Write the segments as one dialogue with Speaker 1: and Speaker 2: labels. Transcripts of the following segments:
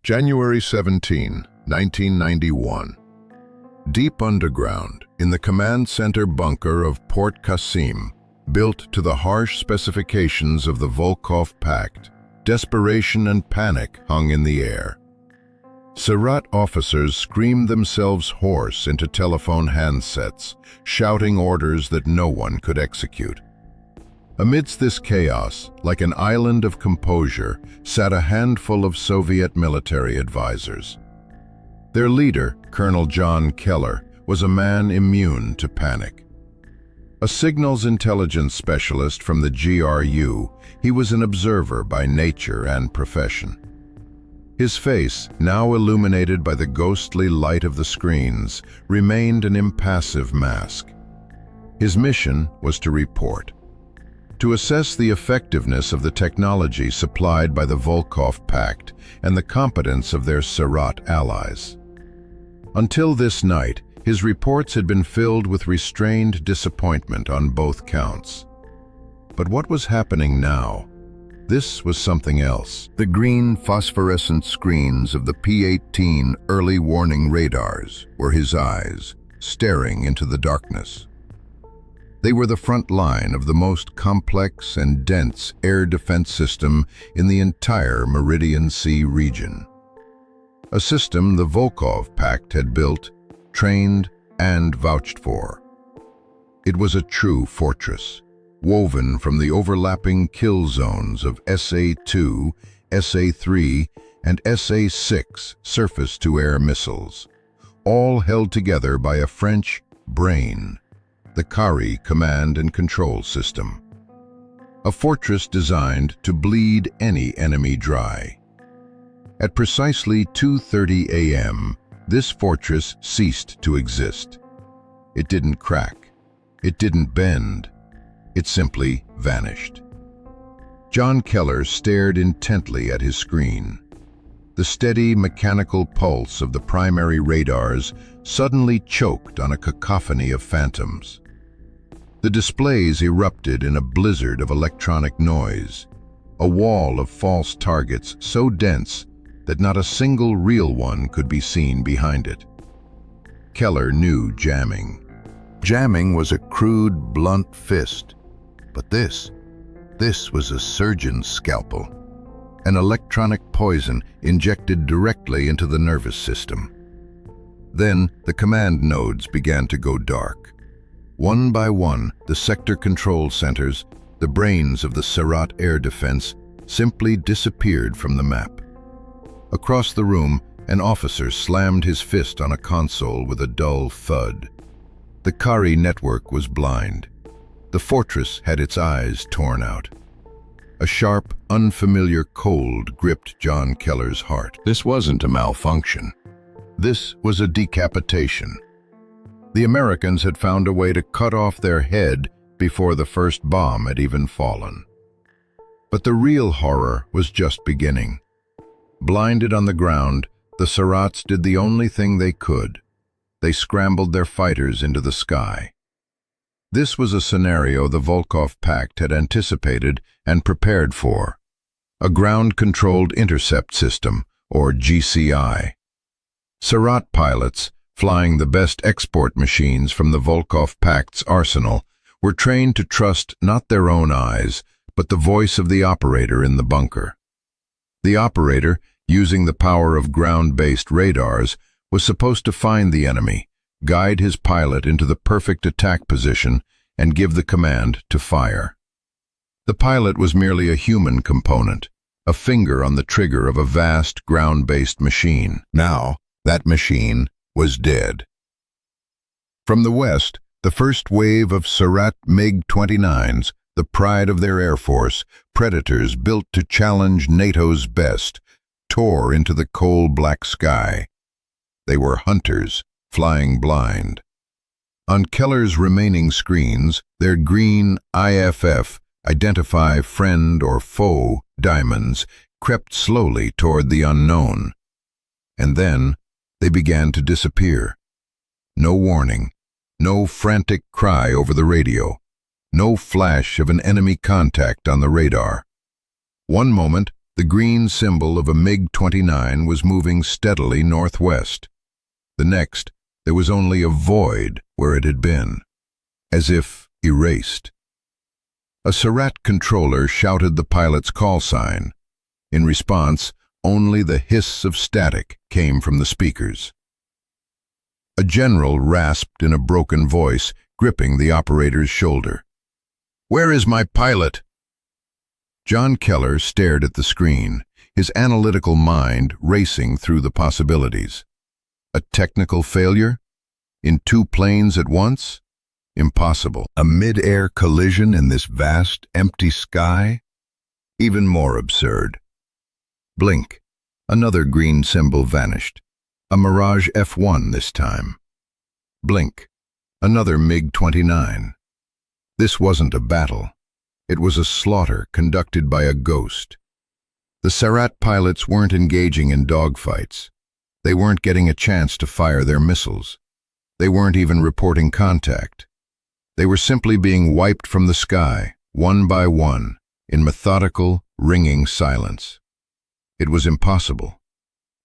Speaker 1: January 17, 1991. Deep underground, in the command center bunker of Port Qasim, built to the harsh specifications of the Volkov Pact, desperation and panic hung in the air. Sarat officers screamed themselves hoarse into telephone handsets, shouting orders that no one could execute. Amidst this chaos, like an island of composure, sat a handful of Soviet military advisors. Their leader, Colonel John Keller, was a man immune to panic. A signals intelligence specialist from the GRU, he was an observer by nature and profession. His face, now illuminated by the ghostly light of the screens, remained an impassive mask. His mission was to report, to assess the effectiveness of the technology supplied by the Volkov Pact and the competence of their Sarat allies. Until this night, his reports had been filled with restrained disappointment on both counts. But what was happening now? This was something else. The green phosphorescent screens of the P-18 early warning radars were his eyes, staring into the darkness. They were the front line of the most complex and dense air defense system in the entire Meridian Sea region. A system the Volkov Pact had built, trained, and vouched for. It was a true fortress, woven from the overlapping kill zones of SA-2, SA-3, and SA-6 surface-to-air missiles, all held together by a French brain, the CARI command and control system. A fortress designed to bleed any enemy dry. At precisely 2:30 a.m., this fortress ceased to exist. It didn't crack. It didn't bend. It simply vanished. John Keller stared intently at his screen. The steady mechanical pulse of the primary radars suddenly choked on a cacophony of phantoms. The displays erupted in a blizzard of electronic noise, a wall of false targets so dense that not a single real one could be seen behind it. Keller knew jamming. Jamming was a crude, blunt fist, but this was a surgeon's scalpel, an electronic poison injected directly into the nervous system. Then the command nodes began to go dark. One by one, the sector control centers, the brains of the Sarat air defense, simply disappeared from the map. Across the room, an officer slammed his fist on a console with a dull thud. The CARI network was blind. The fortress had its eyes torn out. A sharp, unfamiliar cold gripped John Keller's heart. This wasn't a malfunction. This was a decapitation. The Americans had found a way to cut off their head before the first bomb had even fallen. But the real horror was just beginning. Blinded on the ground, the Sarats did the only thing they could. They scrambled their fighters into the sky. This was a scenario the Volkov Pact had anticipated and prepared for. A ground-controlled intercept system, or GCI. Sarat pilots, flying the best export machines from the Volkov Pact's arsenal, were trained to trust not their own eyes, but the voice of the operator in the bunker. The operator, using the power of ground-based radars, was supposed to find the enemy, guide his pilot into the perfect attack position, and give the command to fire. The pilot was merely a human component, a finger on the trigger of a vast ground-based machine. Now, that machine was dead. From the west, the first wave of Sarat MiG-29s, the pride of their air force, predators built to challenge NATO's best, tore into the coal-black sky. They were hunters, flying blind. On Keller's remaining screens, their green IFF, identify friend or foe, diamonds, crept slowly toward the unknown. And then, they began to disappear. No warning, no frantic cry over the radio, no flash of an enemy contact on the radar. One moment, The green symbol of a MiG-29 was moving steadily northwest. The next, there was only a void where it had been, as if erased. A Surratt controller shouted the pilot's call sign. In response, only the hiss of static came from the speakers. A general rasped in a broken voice, gripping the operator's shoulder. "Where is my pilot?" John Keller stared at the screen, his analytical mind racing through the possibilities. A technical failure? In two planes at once? Impossible. A mid-air collision in this vast, empty sky? Even more absurd. Blink. Another green symbol vanished. A Mirage F1 this time. Blink. Another MiG-29. This wasn't a battle. It was a slaughter conducted by a ghost. The Surratt pilots weren't engaging in dogfights. They weren't getting a chance to fire their missiles. They weren't even reporting contact. They were simply being wiped from the sky, one by one, in methodical, ringing silence. It was impossible.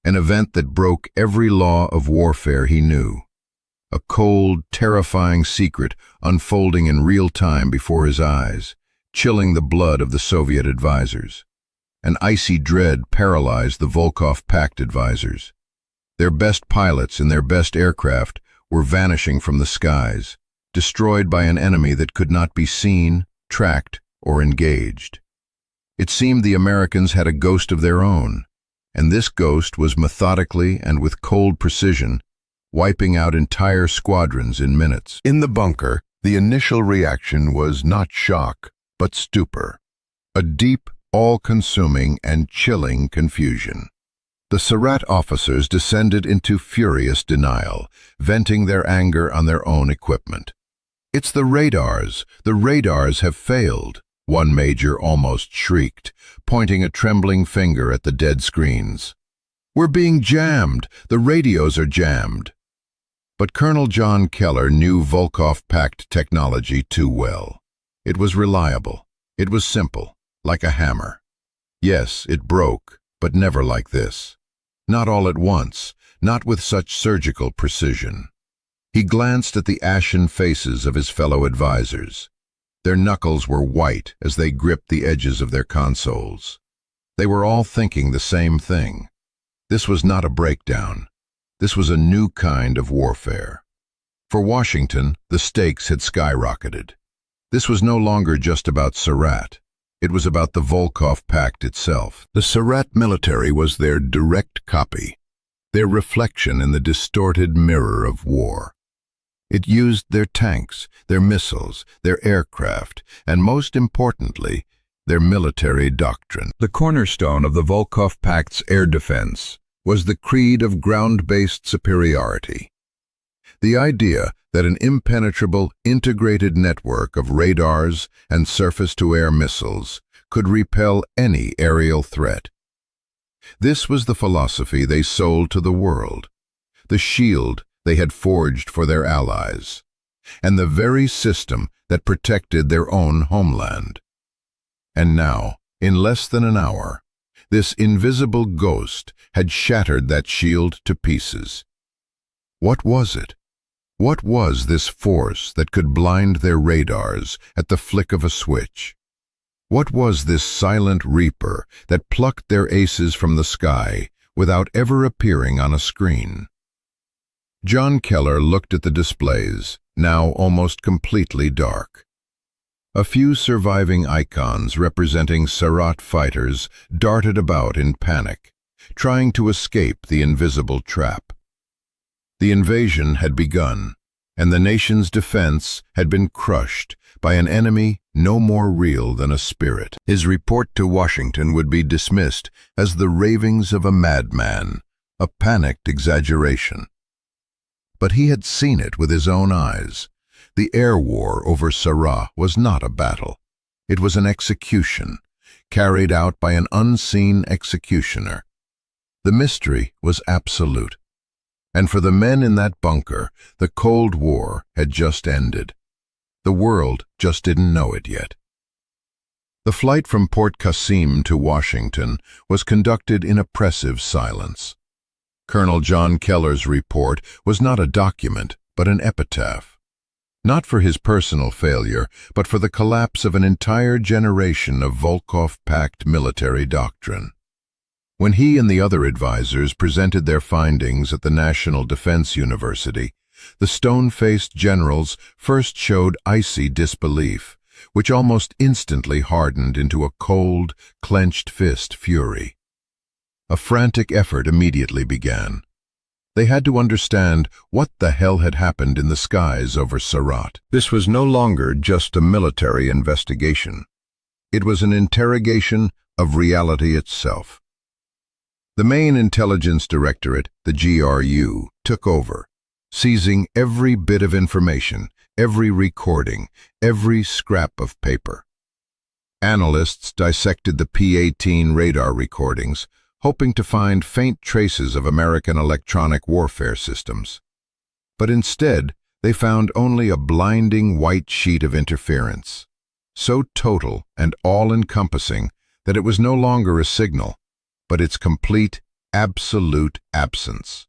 Speaker 1: An event that broke every law of warfare he knew. A cold, terrifying secret unfolding in real time before his eyes, chilling the blood of the Soviet advisors. An icy dread paralyzed the Volkov Pact advisors. Their best pilots in their best aircraft were vanishing from the skies, destroyed by an enemy that could not be seen, tracked, or engaged. It seemed the Americans had a ghost of their own, and this ghost was methodically and with cold precision wiping out entire squadrons in minutes. In the bunker, the initial reaction was not shock, but stupor. A deep, all-consuming and chilling confusion. The Surratt officers descended into furious denial, venting their anger on their own equipment. "It's the radars. The radars have failed," one major almost shrieked, pointing a trembling finger at the dead screens. "We're being jammed. The radios are jammed." But Colonel John Keller knew Volkov Pact technology too well. It was reliable. It was simple, like a hammer. Yes, it broke, but never like this. Not all at once, not with such surgical precision. He glanced at the ashen faces of his fellow advisors. Their knuckles were white as they gripped the edges of their consoles. They were all thinking the same thing. This was not a breakdown. This was a new kind of warfare. For Washington, the stakes had skyrocketed. This was no longer just about Surratt. It was about the Volkov Pact itself. The Surratt military was their direct copy, their reflection in the distorted mirror of war. It used their tanks, their missiles, their aircraft, and most importantly, their military doctrine. The cornerstone of the Volkov Pact's air defense was the creed of ground-based superiority. The idea that an impenetrable, integrated network of radars and surface-to-air missiles could repel any aerial threat. This was the philosophy they sold to the world, the shield they had forged for their allies, and the very system that protected their own homeland. And now, in less than an hour, this invisible ghost had shattered that shield to pieces. What was it? What was this force that could blind their radars at the flick of a switch? What was this silent reaper that plucked their aces from the sky without ever appearing on a screen? John Keller looked at the displays, now almost completely dark. A few surviving icons representing Surratt fighters darted about in panic, trying to escape the invisible trap. The invasion had begun, and the nation's defense had been crushed by an enemy no more real than a spirit. His report to Washington would be dismissed as the ravings of a madman, a panicked exaggeration. But he had seen it with his own eyes. The air war over Surratt was not a battle. It was an execution, carried out by an unseen executioner. The mystery was absolute. And for the men in that bunker, the Cold War had just ended. The world just didn't know it yet. The flight from Port Qasim to Washington was conducted in oppressive silence. Colonel John Keller's report was not a document, but an epitaph. Not for his personal failure, but for the collapse of an entire generation of Volkov Pact military doctrine. When he and the other advisors presented their findings at the National Defense University, the stone-faced generals first showed icy disbelief, which almost instantly hardened into a cold, clenched fist fury. A frantic effort immediately began. They had to understand what the hell had happened in the skies over Surat. This was no longer just a military investigation. It was an interrogation of reality itself. The main intelligence directorate, the GRU, took over, seizing every bit of information, every recording, every scrap of paper. Analysts dissected the P-18 radar recordings, hoping to find faint traces of American electronic warfare systems. But instead, they found only a blinding white sheet of interference, so total and all-encompassing that it was no longer a signal, but its complete, absolute absence.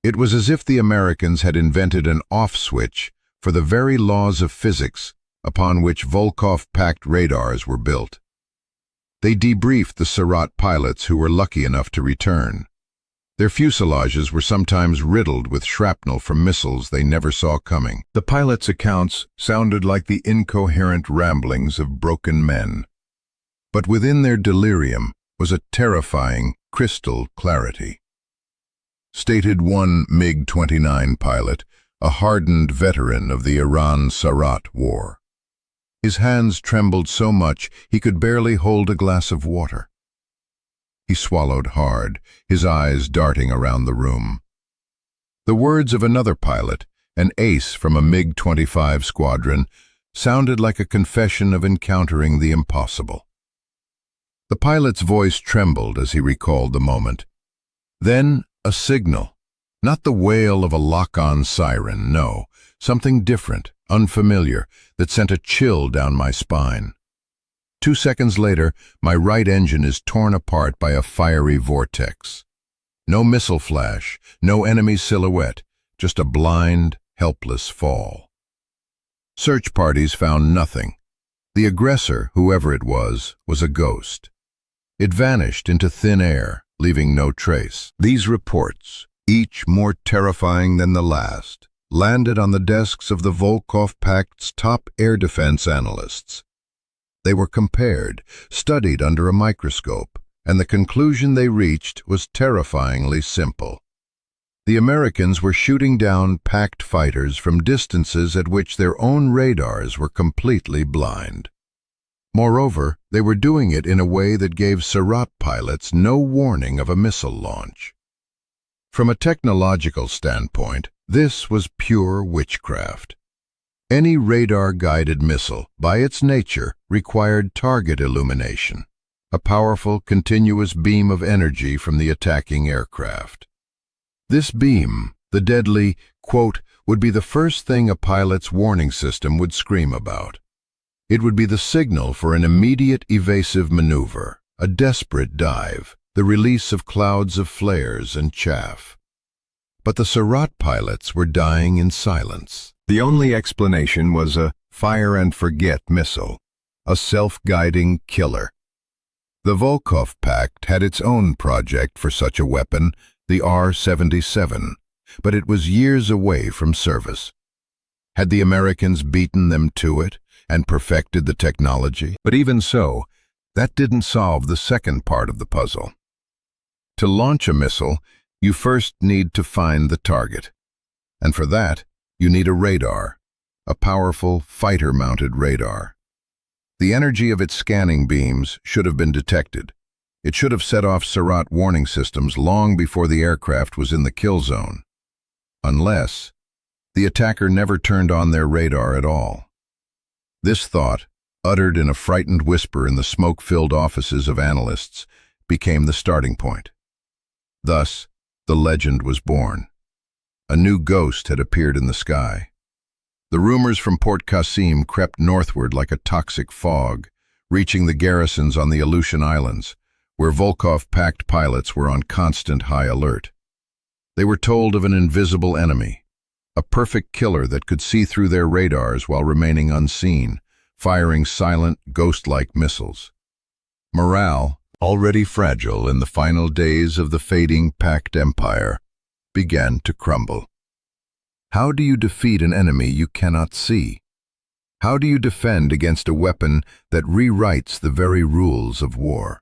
Speaker 1: It was as if the Americans had invented an off switch for the very laws of physics upon which Volkov Pact radars were built. They debriefed the Surat pilots who were lucky enough to return. Their fuselages were sometimes riddled with shrapnel from missiles they never saw coming. The pilots' accounts sounded like the incoherent ramblings of broken men. But within their delirium was a terrifying, crystal clarity. Stated one MiG-29 pilot, a hardened veteran of the Iran-Surat War. His hands trembled so much he could barely hold a glass of water. He swallowed hard, his eyes darting around the room. The words of another pilot, an ace from a MiG-25 squadron, sounded like a confession of encountering the impossible. The pilot's voice trembled as he recalled the moment. Then a signal, not the wail of a lock-on siren, no, something different, unfamiliar, that sent a chill down my spine. 2 seconds later, my right engine is torn apart by a fiery vortex. No missile flash, no enemy silhouette, just a blind, helpless fall. Search parties found nothing. The aggressor, whoever it was a ghost. It vanished into thin air, leaving no trace. These reports, each more terrifying than the last, landed on the desks of the Volkov Pact's top air defense analysts. They were compared, studied under a microscope, and the conclusion they reached was terrifyingly simple. The Americans were shooting down Pact fighters from distances at which their own radars were completely blind. Moreover, they were doing it in a way that gave Surat pilots no warning of a missile launch. From a technological standpoint, this was pure witchcraft. Any radar-guided missile, by its nature, required target illumination, a powerful, continuous beam of energy from the attacking aircraft. This beam, the deadly, quote, would be the first thing a pilot's warning system would scream about. It would be the signal for an immediate evasive maneuver, a desperate dive, the release of clouds of flares and chaff. But the Surat pilots were dying in silence. The only explanation was a fire-and-forget missile, a self-guiding killer. The Volkov Pact had its own project for such a weapon, the R-77, but it was years away from service. Had the Americans beaten them to it and perfected the technology? But even so, that didn't solve the second part of the puzzle. To launch a missile, you first need to find the target. And for that, you need a radar, a powerful fighter-mounted radar. The energy of its scanning beams should have been detected. It should have set off Surat warning systems long before the aircraft was in the kill zone. Unless the attacker never turned on their radar at all. This thought, uttered in a frightened whisper in the smoke-filled offices of analysts, became the starting point. Thus, the legend was born. A new ghost had appeared in the sky. The rumors from Port Qasim crept northward like a toxic fog, reaching the garrisons on the Aleutian Islands, where Volkov-packed pilots were on constant high alert. They were told of an invisible enemy, a perfect killer that could see through their radars while remaining unseen, firing silent, ghost-like missiles. Morale, already fragile in the final days of the fading packed empire, began to crumble. How do you defeat an enemy you cannot see? How do you defend against a weapon that rewrites the very rules of war?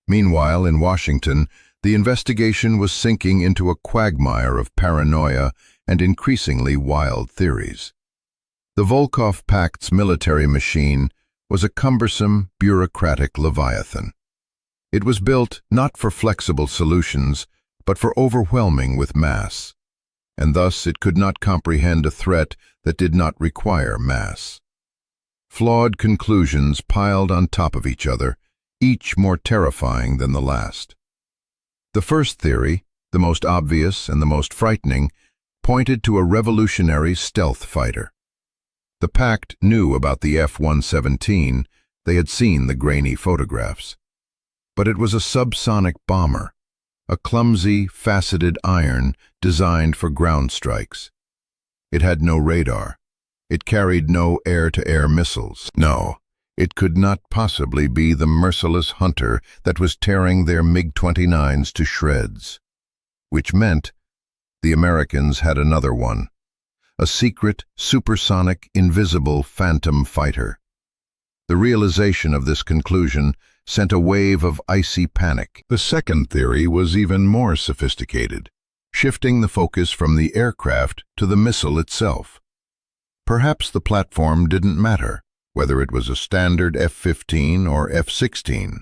Speaker 1: Meanwhile, in Washington, the investigation was sinking into a quagmire of paranoia and increasingly wild theories. The Volkov Pact's military machine was a cumbersome, bureaucratic leviathan. It was built not for flexible solutions, but for overwhelming with mass, and thus it could not comprehend a threat that did not require mass. Flawed conclusions piled on top of each other, each more terrifying than the last. The first theory, the most obvious and the most frightening, pointed to a revolutionary stealth fighter. The Pact knew about the F-117, they had seen the grainy photographs. But it was a subsonic bomber, a clumsy, faceted iron designed for ground strikes. It had no radar. It carried no air-to-air missiles. No, it could not possibly be the merciless hunter that was tearing their MiG-29s to shreds. Which meant the Americans had another one, a secret, supersonic, invisible phantom fighter. The realization of this conclusion sent a wave of icy panic. The second theory was even more sophisticated, shifting the focus from the aircraft to the missile itself. Perhaps the platform didn't matter, whether it was a standard F-15 or F-16.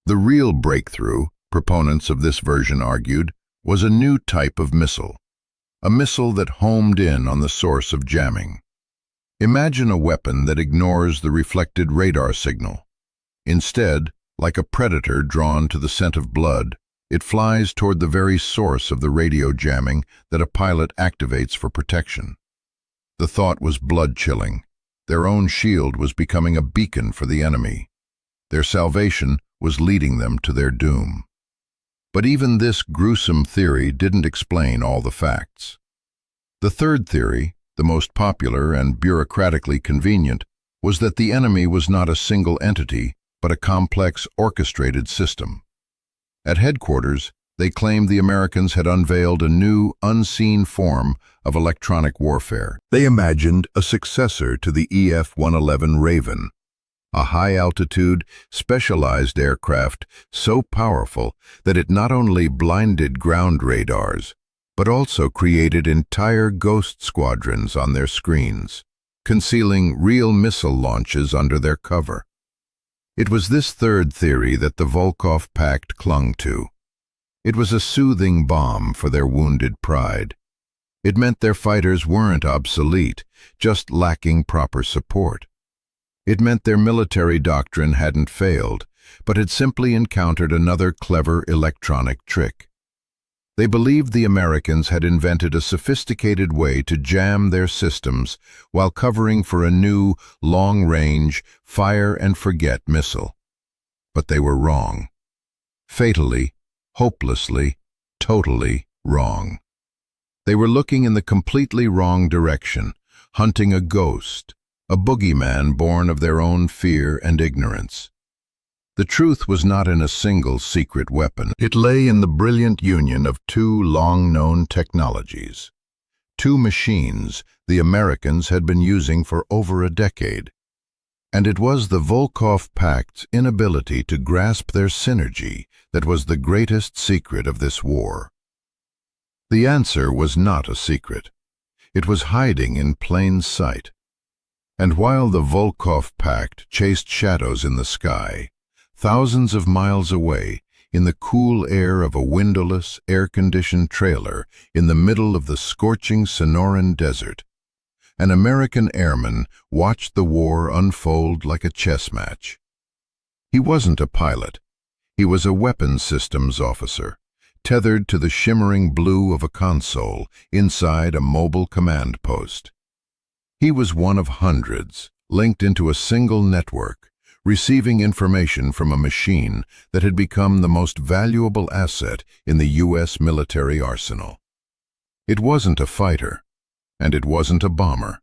Speaker 1: The real breakthrough, proponents of this version argued, was a new type of missile, a missile that homed in on the source of jamming. Imagine a weapon that ignores the reflected radar signal. Instead, like a predator drawn to the scent of blood, it flies toward the very source of the radio jamming that a pilot activates for protection. The thought was blood-chilling. Their own shield was becoming a beacon for the enemy. Their salvation was leading them to their doom. But even this gruesome theory didn't explain all the facts. The third theory, the most popular and bureaucratically convenient, was that the enemy was not a single entity, but a complex, orchestrated system. At headquarters, they claimed the Americans had unveiled a new, unseen form of electronic warfare. They imagined a successor to the EF-111 Raven, a high-altitude, specialized aircraft so powerful that it not only blinded ground radars, but also created entire ghost squadrons on their screens, concealing real missile launches under their cover. It was this third theory that the Volkov Pact clung to. It was a soothing balm for their wounded pride. It meant their fighters weren't obsolete, just lacking proper support. It meant their military doctrine hadn't failed, but had simply encountered another clever electronic trick. They believed the Americans had invented a sophisticated way to jam their systems while covering for a new, long-range, fire-and-forget missile. But they were wrong. Fatally, hopelessly, totally wrong. They were looking in the completely wrong direction, hunting a ghost, a boogeyman born of their own fear and ignorance. The truth was not in a single secret weapon. It lay in the brilliant union of two long-known technologies. Two machines the Americans had been using for over a decade. And it was the Volkov Pact's inability to grasp their synergy that was the greatest secret of this war. The answer was not a secret. It was hiding in plain sight. And while the Volkov Pact chased shadows in the sky, thousands of miles away, in the cool air of a windowless, air-conditioned trailer in the middle of the scorching Sonoran Desert, an American airman watched the war unfold like a chess match. He wasn't a pilot. He was a weapons systems officer, tethered to the shimmering blue of a console inside a mobile command post. He was one of hundreds, linked into a single network, receiving information from a machine that had become the most valuable asset in the U.S. military arsenal. It wasn't a fighter, and it wasn't a bomber.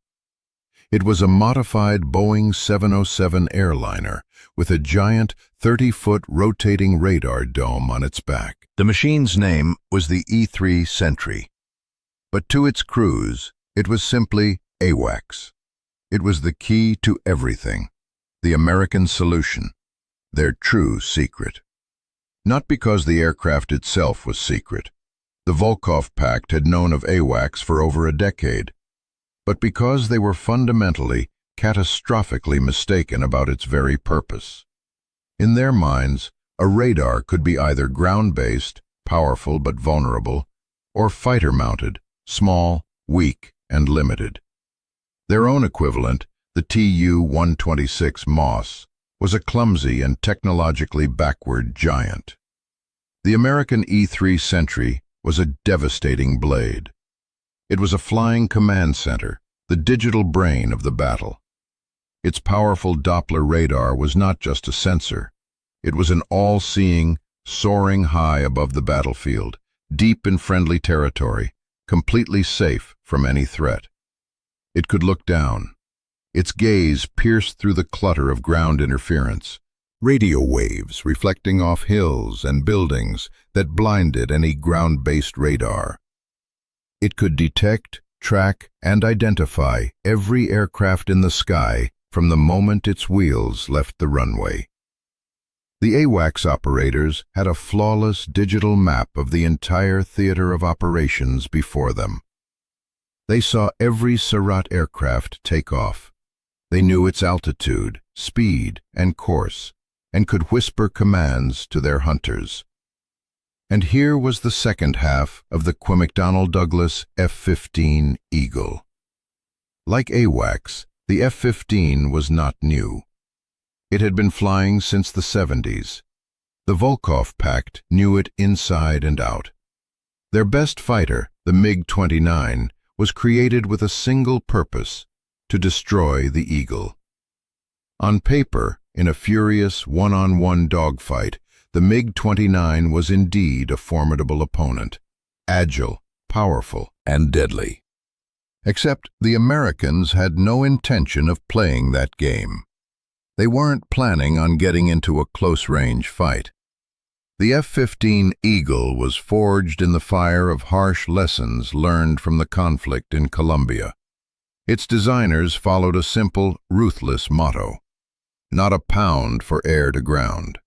Speaker 1: It was a modified Boeing 707 airliner with a giant 30-foot rotating radar dome on its back. The machine's name was the E-3 Sentry, but to its crews, it was simply AWACS. It was the key to everything, the American solution, their true secret. Not because the aircraft itself was secret. The Volkov Pact had known of AWACS for over a decade, but because they were fundamentally, catastrophically mistaken about its very purpose. In their minds, a radar could be either ground-based, powerful but vulnerable, or fighter-mounted, small, weak, and limited. Their own equivalent, the Tu-126 Moss, was a clumsy and technologically backward giant. The American E-3 Sentry was a devastating blade. It was a flying command center, the digital brain of the battle. Its powerful Doppler radar was not just a sensor. It was an all-seeing, soaring high above the battlefield, deep in friendly territory, completely safe from any threat. It could look down. Its gaze pierced through the clutter of ground interference, radio waves reflecting off hills and buildings that blinded any ground-based radar. It could detect, track, and identify every aircraft in the sky from the moment its wheels left the runway. The AWACS operators had a flawless digital map of the entire theater of operations before them. They saw every Surratt aircraft take off. They knew its altitude, speed, and course, and could whisper commands to their hunters. And here was the second half of the McDonnell Douglas F-15 Eagle. Like AWACS, the F-15 was not new. It had been flying since the 70s. The Volkov Pact knew it inside and out. Their best fighter, the MiG-29, was created with a single purpose: to destroy the Eagle. On paper, in a furious one-on-one dogfight, the MiG-29 was indeed a formidable opponent, agile, powerful, and deadly. Except the Americans had no intention of playing that game. They weren't planning on getting into a close-range fight. The F-15 Eagle was forged in the fire of harsh lessons learned from the conflict in Colombia. Its designers followed a simple, ruthless motto: not a pound for air to ground.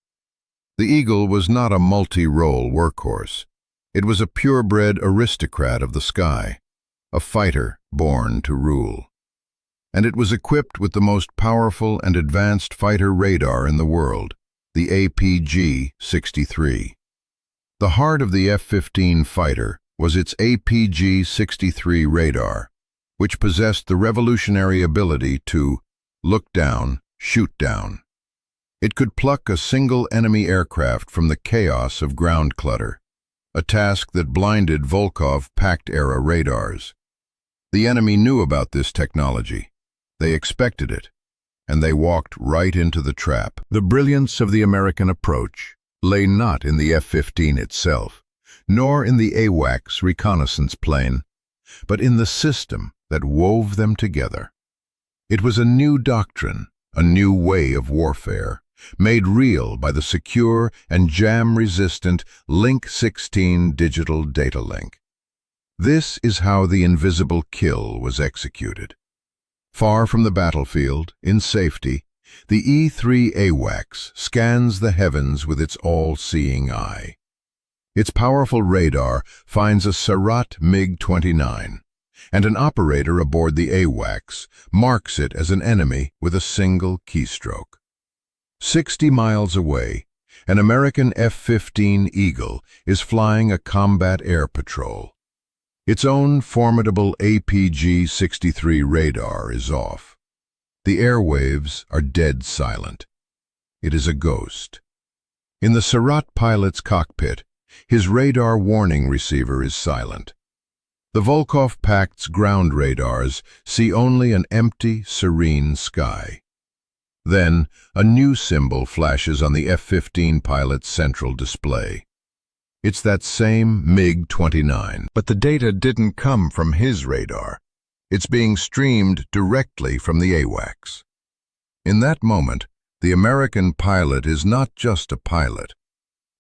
Speaker 1: The Eagle was not a multi-role workhorse. It was a purebred aristocrat of the sky, a fighter born to rule. And it was equipped with the most powerful and advanced fighter radar in the world, the APG-63. The heart of the F-15 fighter was its APG-63 radar, which possessed the revolutionary ability to look down, shoot down. It could pluck a single enemy aircraft from the chaos of ground clutter, a task that blinded Volkov Pact-era radars. The enemy knew about this technology. They expected it, and they walked right into the trap. The brilliance of the American approach lay not in the F-15 itself, nor in the AWACS reconnaissance plane, but in the system that wove them together. It was a new doctrine, a new way of warfare, made real by the secure and jam-resistant Link 16 digital data link. This is how the invisible kill was executed. Far from the battlefield, in safety, the E-3 AWACS scans the heavens with its all-seeing eye. Its powerful radar finds a Surratt MiG-29, and an operator aboard the AWACS marks it as an enemy with a single keystroke. 60 miles away, an American F-15 Eagle is flying a combat air patrol. Its own formidable APG-63 radar is off. The airwaves are dead silent. It is a ghost. In the Surratt pilot's cockpit, his radar warning receiver is silent. The Volkov Pact's ground radars see only an empty, serene sky. Then, a new symbol flashes on the F-15 pilot's central display. It's that same MiG-29, but the data didn't come from his radar. It's being streamed directly from the AWACS. In that moment, the American pilot is not just a pilot.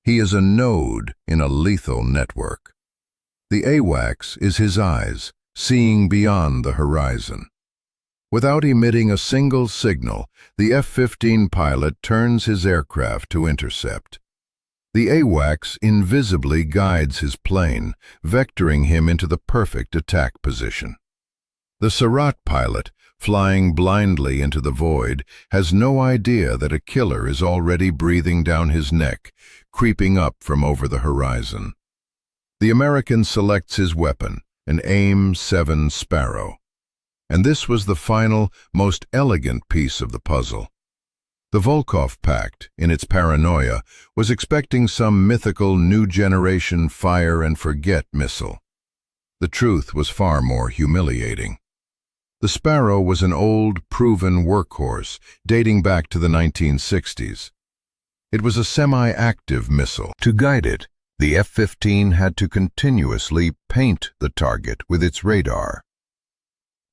Speaker 1: He is a node in a lethal network. The AWACS is his eyes, seeing beyond the horizon. Without emitting a single signal, the F-15 pilot turns his aircraft to intercept. The AWACS invisibly guides his plane, vectoring him into the perfect attack position. The Surratt pilot, flying blindly into the void, has no idea that a killer is already breathing down his neck, creeping up from over the horizon. The American selects his weapon, an AIM-7 Sparrow. And this was the final, most elegant piece of the puzzle. The Volkov Pact, in its paranoia, was expecting some mythical new-generation fire-and-forget missile. The truth was far more humiliating. The Sparrow was an old, proven workhorse dating back to the 1960s. It was a semi-active missile. To guide it, the F-15 had to continuously paint the target with its radar.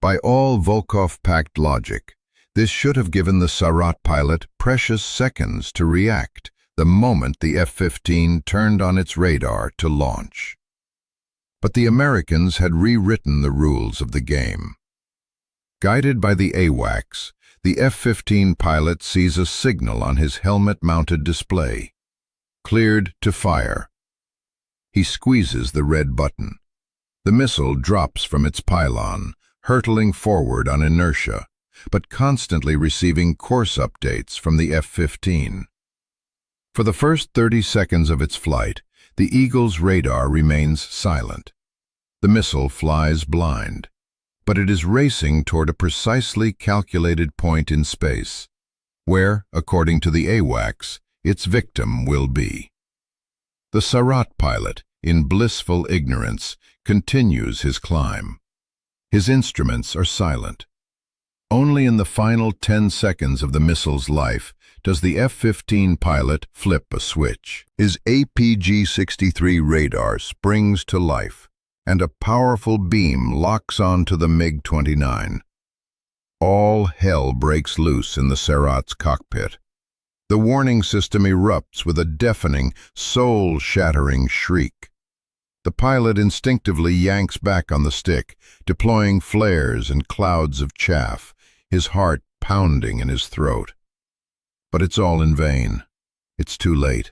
Speaker 1: By all Volkov Pact logic, this should have given the Surratt pilot precious seconds to react the moment the F-15 turned on its radar to launch. But the Americans had rewritten the rules of the game. Guided by the AWACS, the F-15 pilot sees a signal on his helmet-mounted display. Cleared to fire. He squeezes the red button. The missile drops from its pylon, hurtling forward on inertia, but constantly receiving course updates from the F-15. For the first 30 seconds of its flight, the Eagle's radar remains silent. The missile flies blind, but it is racing toward a precisely calculated point in space, where, according to the AWACS, its victim will be. The Surratt pilot, in blissful ignorance, continues his climb. His instruments are silent. Only in the final 10 seconds of the missile's life does the F-15 pilot flip a switch. His APG-63 radar springs to life, and a powerful beam locks onto the MiG-29. All hell breaks loose in the Surratt's cockpit. The warning system erupts with a deafening, soul-shattering shriek. The pilot instinctively yanks back on the stick, deploying flares and clouds of chaff, his heart pounding in his throat. But it's all in vain. It's too late.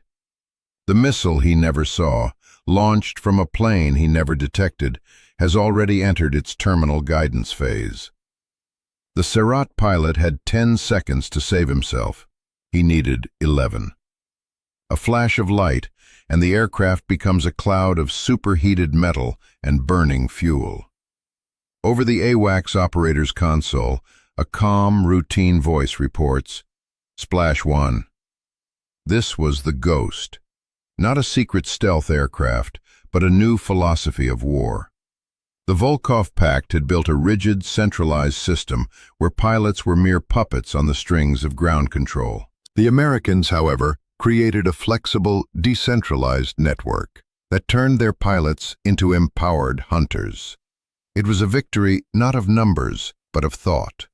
Speaker 1: The missile he never saw, launched from a plane he never detected, has already entered its terminal guidance phase. The Surratt pilot had 10 seconds to save himself. He needed 11. A flash of light, and the aircraft becomes a cloud of superheated metal and burning fuel. Over the AWACS operator's console, a calm, routine voice reports, "Splash 1." This was the Ghost. Not a secret stealth aircraft, but a new philosophy of war. The Volkov Pact had built a rigid, centralized system where pilots were mere puppets on the strings of ground control. The Americans, however, created a flexible, decentralized network that turned their pilots into empowered hunters. It was a victory not of numbers, but of thought.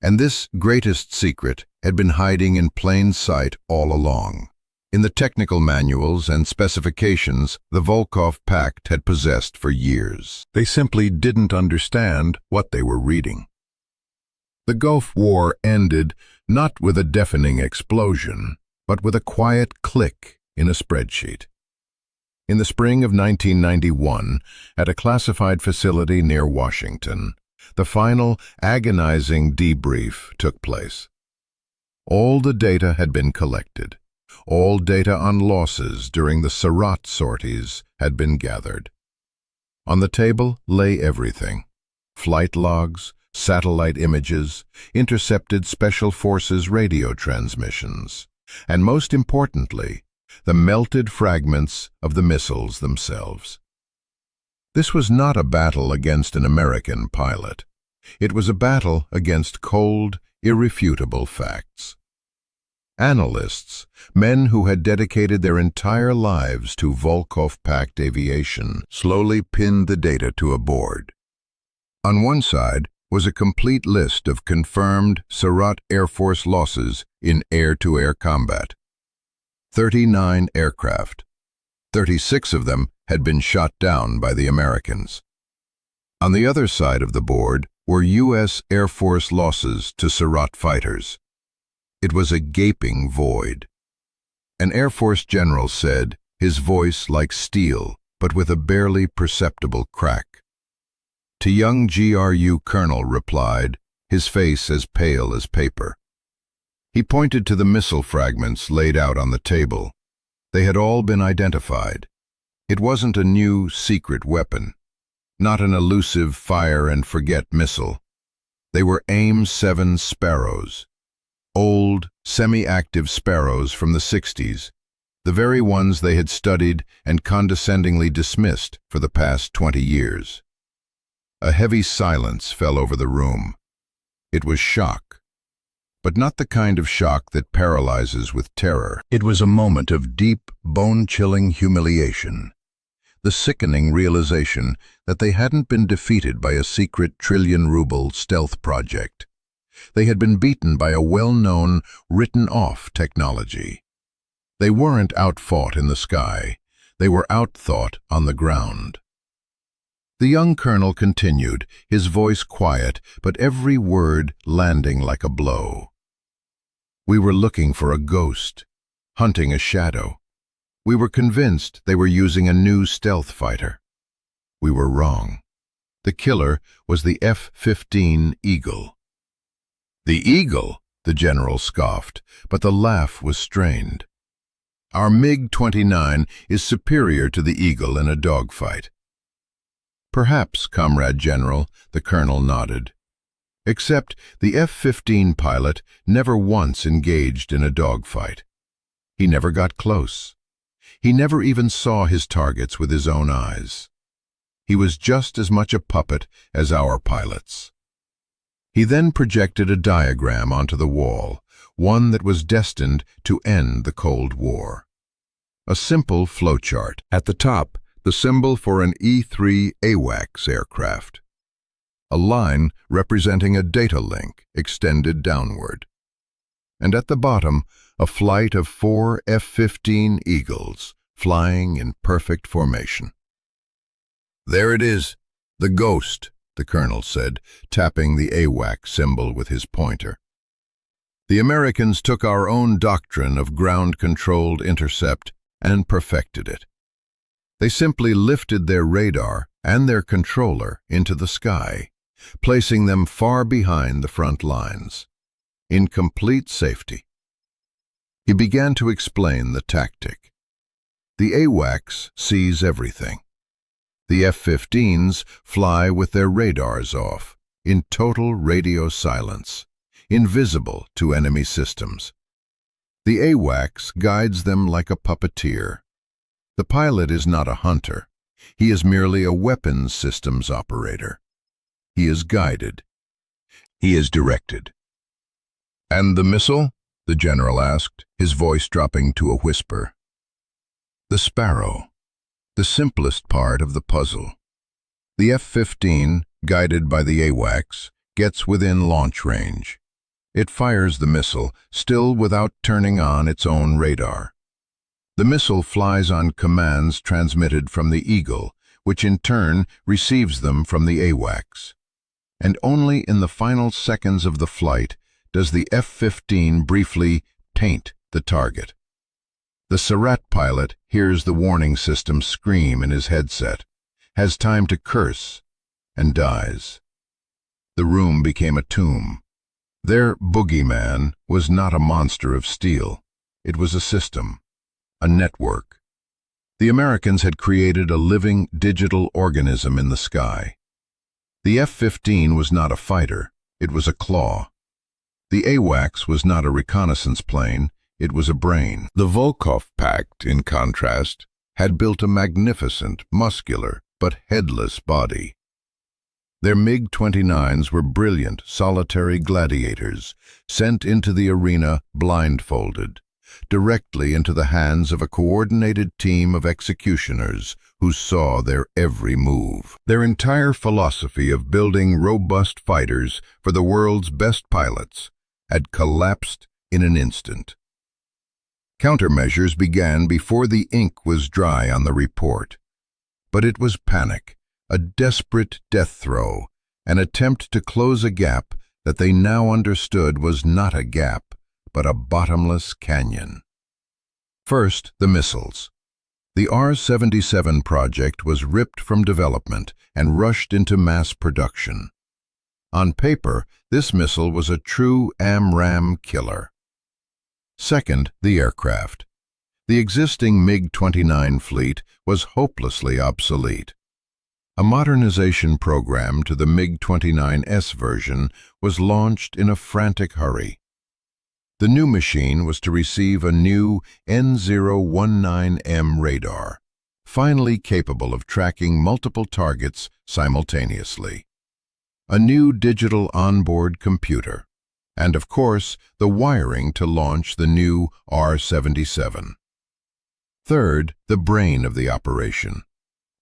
Speaker 1: And this greatest secret had been hiding in plain sight all along. In the technical manuals and specifications the Volkov Pact had possessed for years. They simply didn't understand what they were reading. The Gulf War ended not with a deafening explosion, but with a quiet click in a spreadsheet. In the spring of 1991, at a classified facility near Washington, the final, agonizing debrief took place. All the data had been collected. All data on losses during the Surratt sorties had been gathered. On the table lay everything: flight logs, satellite images, intercepted Special Forces radio transmissions, and most importantly, the melted fragments of the missiles themselves. This was not a battle against an American pilot. It was a battle against cold, irrefutable facts. Analysts, men who had dedicated their entire lives to Volkov-packed aviation, slowly pinned the data to a board. On one side was a complete list of confirmed Surratt Air Force losses in air-to-air combat. 39 aircraft. 36 of them had been shot down by the Americans. On the other side of the board were U.S. Air Force losses to Surratt fighters. It was a gaping void. An Air Force general said, his voice like steel, but with a barely perceptible crack. To young GRU colonel replied, his face as pale as paper. He pointed to the missile fragments laid out on the table. They had all been identified. It wasn't a new, secret weapon, not an elusive fire-and-forget missile. They were AIM-7 Sparrows, old, semi-active Sparrows from the 60s, the very ones they had studied and condescendingly dismissed for the past 20 years. A heavy silence fell over the room. It was shock, but not the kind of shock that paralyzes with terror. It was a moment of deep, bone-chilling humiliation. The sickening realization that they hadn't been defeated by a secret trillion-ruble stealth project. They had been beaten by a well-known, written-off technology. They weren't outfought in the sky. They were outthought on the ground. The young colonel continued, his voice quiet, but every word landing like a blow. We were looking for a ghost, hunting a shadow. We were convinced they were using a new stealth fighter. We were wrong. The killer was the F-15 Eagle. The Eagle, the general scoffed, but the laugh was strained. Our MiG-29 is superior to the Eagle in a dogfight. Perhaps, Comrade General, the colonel nodded. Except the F-15 pilot never once engaged in a dogfight. He never got close. He never even saw his targets with his own eyes. He was just as much a puppet as our pilots. He then projected a diagram onto the wall, one that was destined to end the Cold War. A simple flowchart. At the top, the symbol for an E-3 AWACS aircraft. A line representing a data link extended downward. And at the bottom, a flight of 4 F-15 Eagles flying in perfect formation. There it is, the ghost, the colonel said, tapping the AWACS symbol with his pointer. The Americans took our own doctrine of ground-controlled intercept and perfected it. They simply lifted their radar and their controller into the sky, placing them far behind the front lines, in complete safety. He began to explain the tactic. The AWACS sees everything. The F-15s fly with their radars off, in total radio silence, invisible to enemy systems. The AWACS guides them like a puppeteer. The pilot is not a hunter. He is merely a weapons systems operator. He is guided. He is directed. "And the missile?" the general asked, his voice dropping to a whisper. The Sparrow, the simplest part of the puzzle. The F-15, guided by the AWACS, gets within launch range. It fires the missile, still without turning on its own radar. The missile flies on commands transmitted from the Eagle, which in turn receives them from the AWACS. And only in the final seconds of the flight does the F-15 briefly paint the target. The Surratt pilot hears the warning system scream in his headset, has time to curse, and dies. The room became a tomb. Their boogeyman was not a monster of steel. It was a system, a network. The Americans had created a living digital organism in the sky. The F-15 was not a fighter, it was a claw. The AWACS was not a reconnaissance plane, it was a brain. The Volkov Pact, in contrast, had built a magnificent, muscular, but headless body. Their MiG-29s were brilliant, solitary gladiators, sent into the arena blindfolded, directly into the hands of a coordinated team of executioners who saw their every move. Their entire philosophy of building robust fighters for the world's best pilots had collapsed in an instant. Countermeasures began before the ink was dry on the report. But it was panic, a desperate death throw, an attempt to close a gap that they now understood was not a gap, but a bottomless canyon. First, the missiles. The R-77 project was ripped from development and rushed into mass production. On paper, this missile was a true AMRAAM killer. Second, the aircraft. The existing MiG-29 fleet was hopelessly obsolete. A modernization program to the MiG-29s version was launched in a frantic hurry. The new machine was to receive a new N019M radar, finally capable of tracking multiple targets simultaneously. A new digital onboard computer, and of course, the wiring to launch the new R-77. Third, the brain of the operation.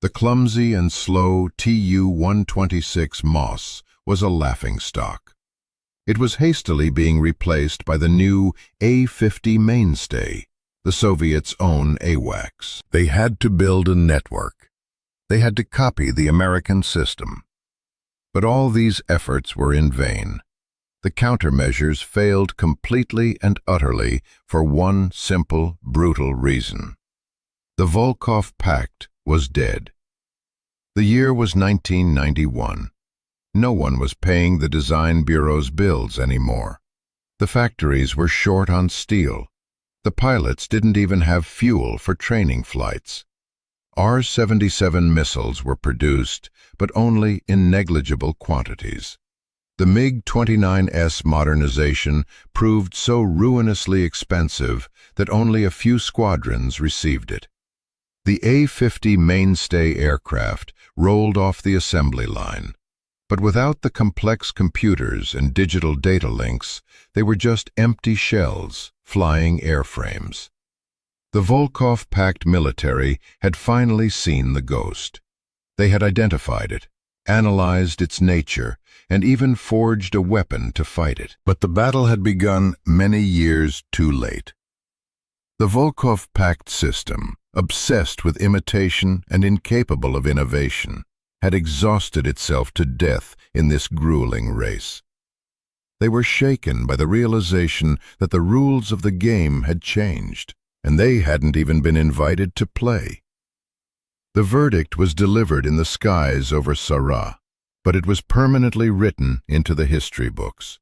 Speaker 1: The clumsy and slow Tu-126 Moss was a laughingstock. It was hastily being replaced by the new A-50 mainstay, the Soviets' own AWACS. They had to build a network. They had to copy the American system. But all these efforts were in vain. The countermeasures failed completely and utterly for one simple, brutal reason. The Volkov Pact was dead. The year was 1991. No one was paying the design bureau's bills anymore. The factories were short on steel. The pilots didn't even have fuel for training flights. R-77 missiles were produced, but only in negligible quantities. The MiG-29s modernization proved so ruinously expensive that only a few squadrons received it. The A-50 mainstay aircraft rolled off the assembly line, but without the complex computers and digital data links, they were just empty shells, flying airframes. The Volkov Pact military had finally seen the ghost. They had identified it, analyzed its nature, and even forged a weapon to fight it. But the battle had begun many years too late. The Volkov Pact system, obsessed with imitation and incapable of innovation, had exhausted itself to death in this grueling race. They were shaken by the realization that the rules of the game had changed, and they hadn't even been invited to play. The verdict was delivered in the skies over Sarah, but it was permanently written into the history books.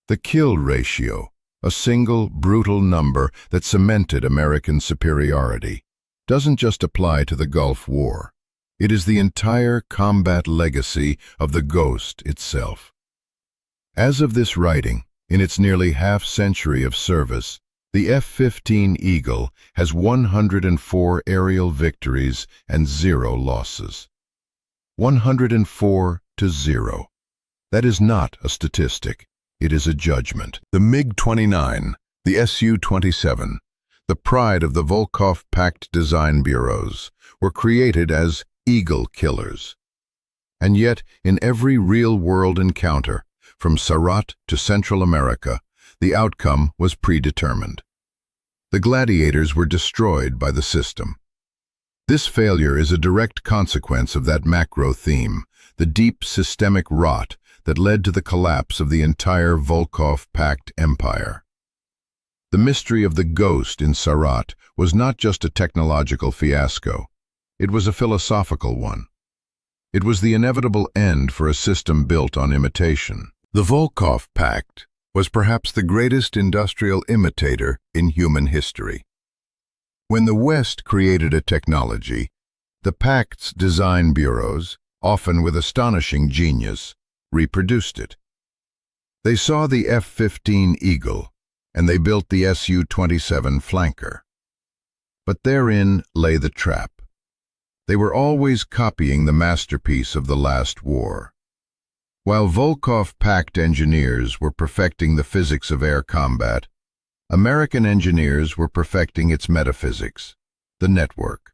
Speaker 1: The kill ratio, a single brutal number that cemented American superiority, doesn't just apply to the Gulf War. It is the entire combat legacy of the Ghost itself. As of this writing, in its nearly half-century of service, the F-15 Eagle has 104 aerial victories and 0 losses. 104 to 0. That is not a statistic. It is a judgment. The MiG-29, the Su-27, the pride of the Volkov Pact design bureaus, were created as eagle killers. And yet, in every real-world encounter, from Sarat to Central America, the outcome was predetermined. The gladiators were destroyed by the system. This failure is a direct consequence of that macro theme, the deep systemic rot that led to the collapse of the entire Volkov Pact empire. The mystery of the ghost in Sarat was not just a technological fiasco. It was a philosophical one. It was the inevitable end for a system built on imitation. The Volkov Pact was perhaps the greatest industrial imitator in human history. When the West created a technology, the Pact's design bureaus, often with astonishing genius, reproduced it. They saw the F-15 Eagle, and they built the Su-27 flanker. But therein lay the trap. They were always copying the masterpiece of the last war, While Volkov-packed engineers were perfecting the physics of air combat, American engineers were perfecting its metaphysics, the network.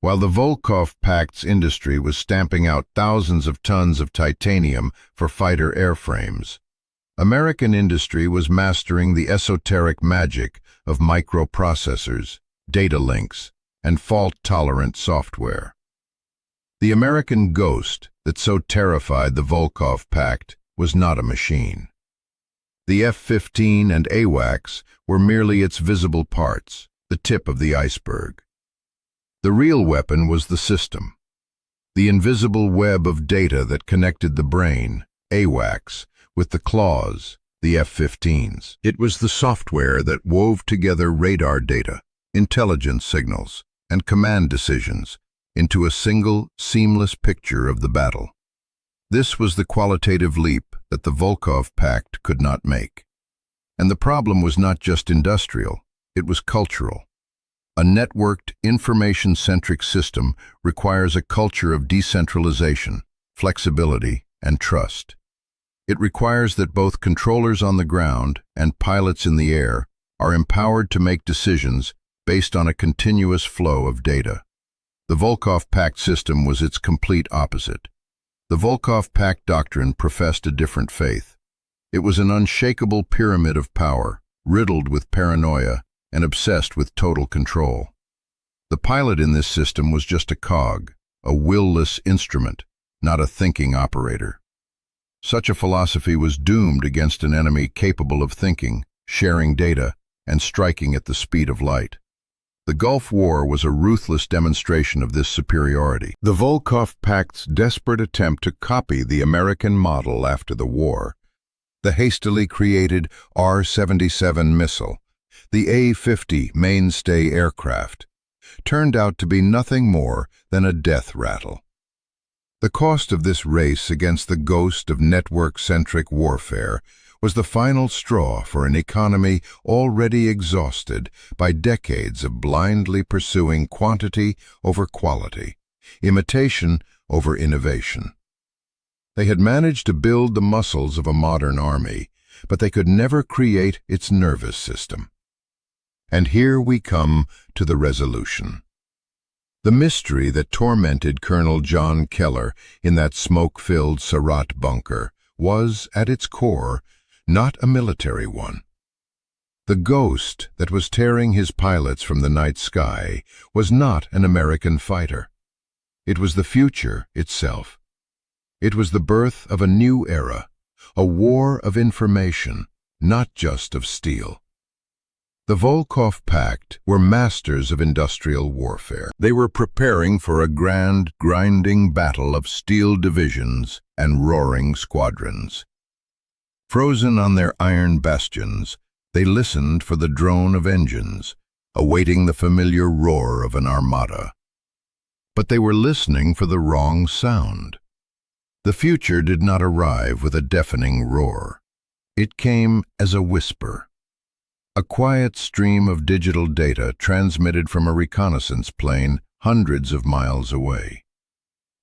Speaker 1: While the Volkov-packed industry was stamping out thousands of tons of titanium for fighter airframes, American industry was mastering the esoteric magic of microprocessors, data links, and fault-tolerant software. The American ghost that so terrified the Volkov-pact was not a machine. The F-15 and AWACS were merely its visible parts, the tip of the iceberg. The real weapon was the system, the invisible web of data that connected the brain, AWACS, with the claws, the F-15s. It was the software that wove together radar data, intelligence signals, and command decisions into a single, seamless picture of the battle. This was the qualitative leap that the Volkov-pact could not make. And the problem was not just industrial, it was cultural. A networked, information-centric system requires a culture of decentralization, flexibility, and trust. It requires that both controllers on the ground and pilots in the air are empowered to make decisions based on a continuous flow of data. The Volkov-pact system was its complete opposite. The Volkov-pact doctrine professed a different faith. It was an unshakable pyramid of power, riddled with paranoia and obsessed with total control. The pilot in this system was just a cog, a will-less instrument, not a thinking operator. Such a philosophy was doomed against an enemy capable of thinking, sharing data, and striking at the speed of light. The Gulf War was a ruthless demonstration of this superiority. The Volkov-pact's desperate attempt to copy the American model after the war, the hastily created R-77 missile, the A-50 mainstay aircraft, turned out to be nothing more than a death rattle. The cost of this race against the ghost of network-centric warfare was the final straw for an economy already exhausted by decades of blindly pursuing quantity over quality, imitation over innovation. They had managed to build the muscles of a modern army, but they could never create its nervous system. And here we come to the resolution. The mystery that tormented Colonel John Keller in that smoke-filled Surratt bunker was, at its core, not a military one. The ghost that was tearing his pilots from the night sky was not an American fighter. It was the future itself. It was the birth of a new era, a war of information, not just of steel. The Volkov-pact were masters of industrial warfare. They were preparing for a grand, grinding battle of steel divisions and roaring squadrons. Frozen on their iron bastions, they listened for the drone of engines, awaiting the familiar roar of an armada. But they were listening for the wrong sound. The future did not arrive with a deafening roar. It came as a whisper. A quiet stream of digital data transmitted from a reconnaissance plane hundreds of miles away.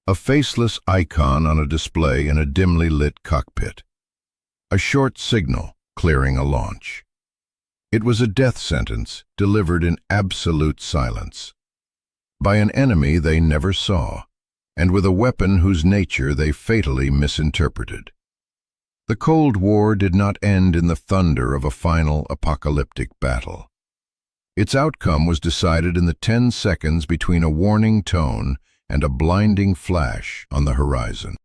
Speaker 1: A faceless icon on a display in a dimly lit cockpit. A short signal clearing a launch. It was a death sentence delivered in absolute silence. By an enemy they never saw, and with a weapon whose nature they fatally misinterpreted. The Cold War did not end in the thunder of a final apocalyptic battle. Its outcome was decided in the 10 seconds between a warning tone and a blinding flash on the horizon.